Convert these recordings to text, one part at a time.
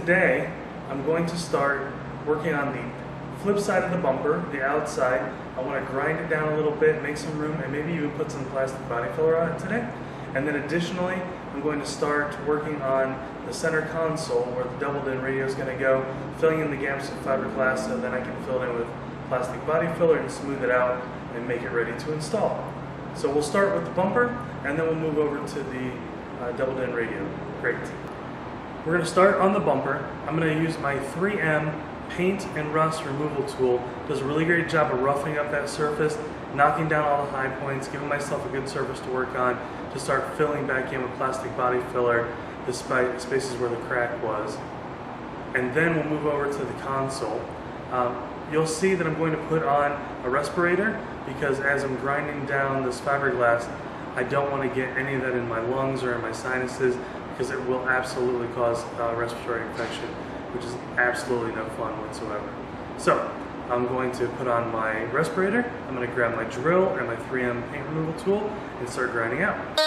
today I'm going to start working on the flip side of the bumper, the outside. I want to grind it down a little bit, make some room, and maybe even put some plastic body filler on it today. And then additionally, I'm going to start working on the center console where the doubled-in radio is going to go, filling in the gaps with fiberglass so then I can fill it in with plastic body filler and smooth it out and make it ready to install. So we'll start with the bumper and then we'll move over to the doubled-in radio. Great. We're going to start on the bumper. I'm going to use my 3M paint and rust removal tool. It does a really great job of roughing up that surface, knocking down all the high points, giving myself a good surface to work on to start filling back in with plastic body filler despite the spaces where the crack was. And then we'll move over to the console. You'll see that I'm going to put on a respirator because as I'm grinding down this fiberglass, I don't want to get any of that in my lungs or in my sinuses because it will absolutely cause respiratory infection, which is absolutely no fun whatsoever. So I'm going to put on my respirator, I'm going to grab my drill and my 3M paint removal tool and start grinding out.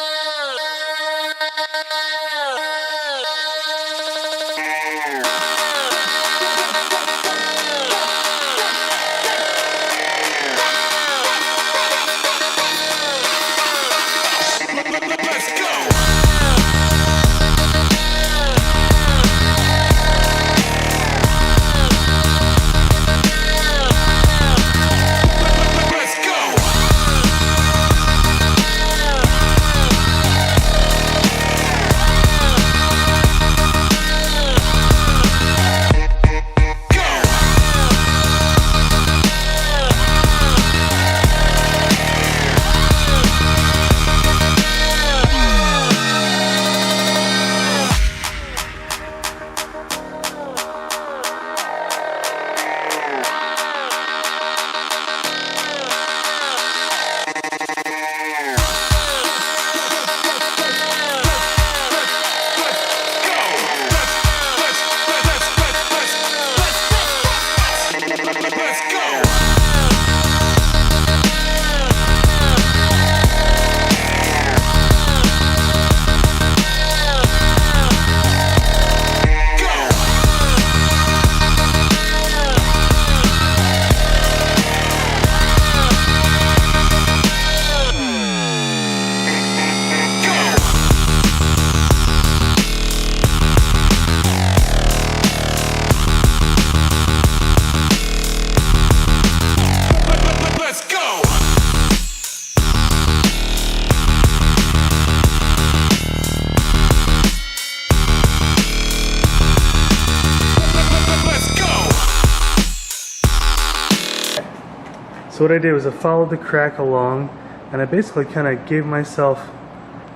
So what I did was I followed the crack along and I basically kind of gave myself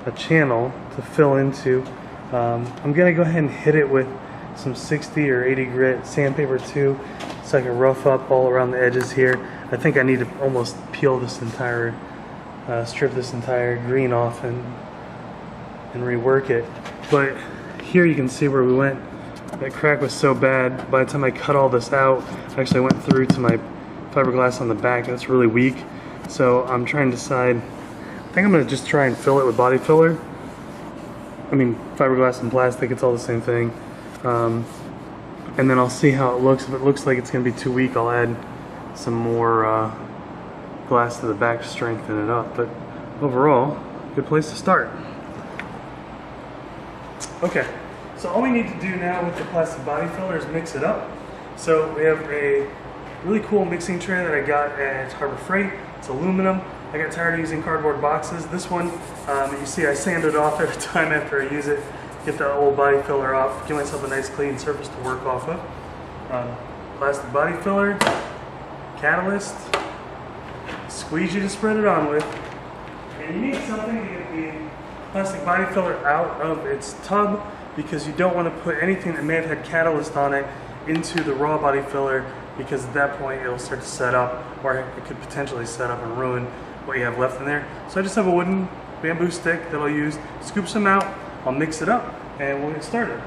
a channel to fill into. I'm going to go ahead and hit it with some 60 or 80 grit sandpaper too so I can rough up all around the edges here. I think I need to almost peel this entire, strip this entire green off and rework it. But here you can see where we went. That crack was so bad, by the time I cut all this out, I actually went through to my fiberglass on the back and it's really weak. So I'm trying to decide, I think I'm going to just try and fill it with body filler. I mean fiberglass and plastic, it's all the same thing. And then I'll see how it looks. If it looks like it's going to be too weak, I'll add some more glass to the back to strengthen it up. But overall, good place to start. Okay, so all we need to do now with the plastic body filler is mix it up. So we have a really cool mixing tray that I got at Harbor Freight. It's aluminum. I got tired of using cardboard boxes. This one, you see I sand it off every time after I use it. Get the old body filler off, give myself a nice clean surface to work off of. Plastic body filler, catalyst, squeegee to spread it on with. And you need something to get the plastic body filler out of its tub because you don't want to put anything that may have had catalyst on it into the raw body filler because at that point it'll start to set up or it could potentially set up and ruin what you have left in there. So I just have a wooden bamboo stick that I'll use, scoop some out, I'll mix it up and we'll get started.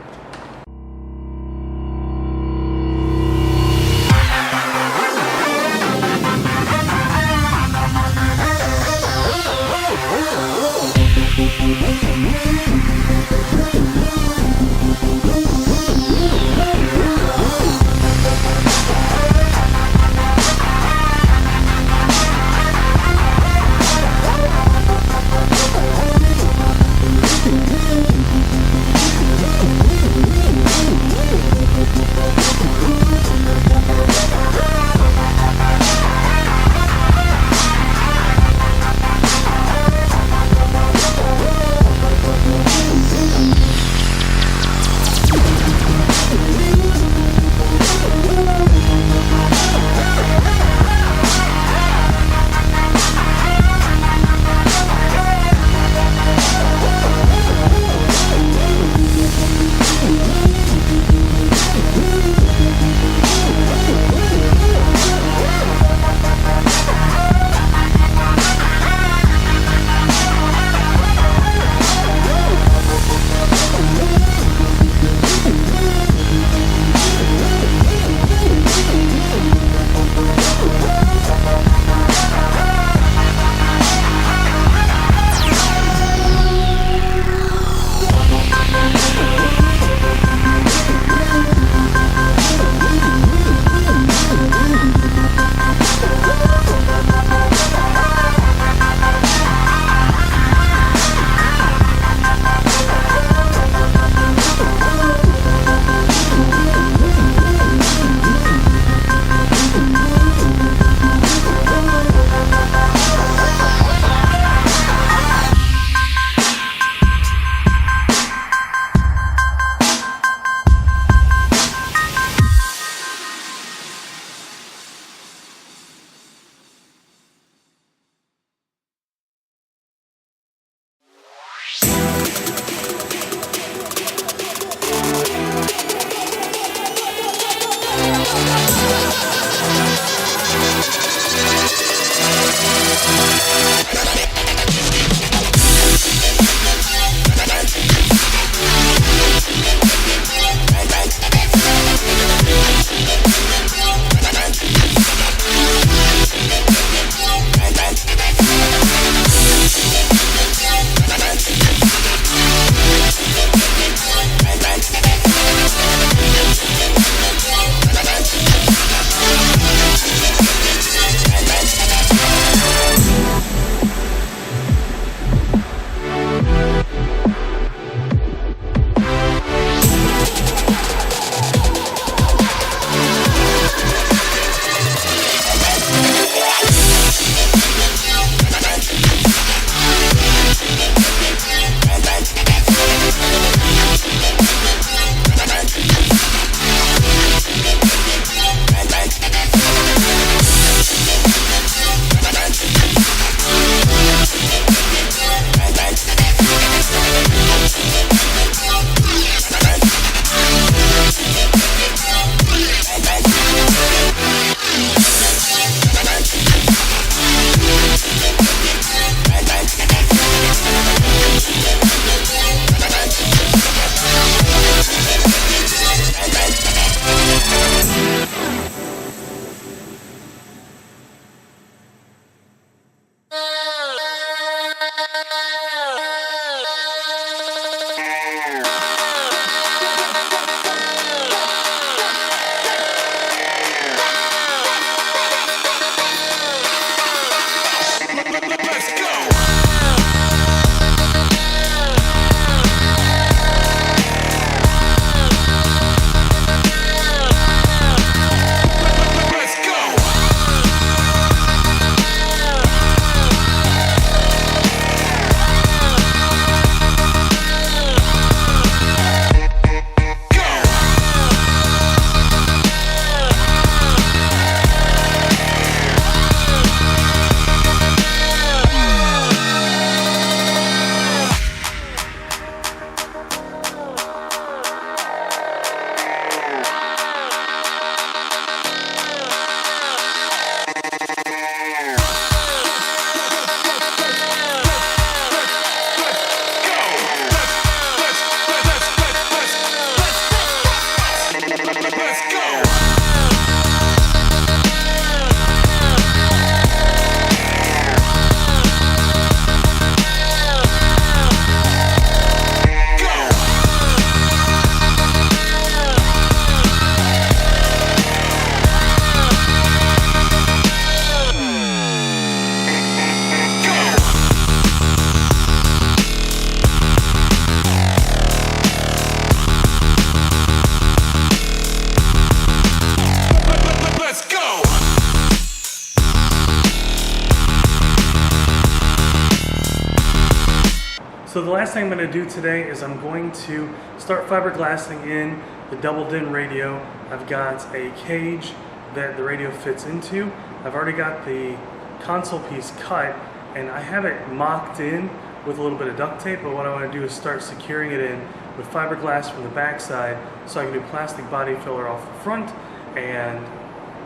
So the last thing I'm going to do today is I'm going to start fiberglassing in the double DIN radio. I've got a cage that the radio fits into. I've already got the console piece cut and I have it mocked in with a little bit of duct tape, but what I want to do is start securing it in with fiberglass from the back side so I can do plastic body filler off the front, and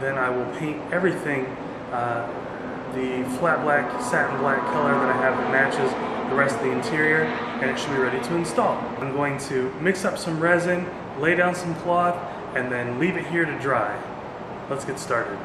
then I will paint everything the flat black, satin black color that I have that matches the rest of the interior, and it should be ready to install. I'm going to mix up some resin, lay down some cloth, and then leave it here to dry. Let's get started.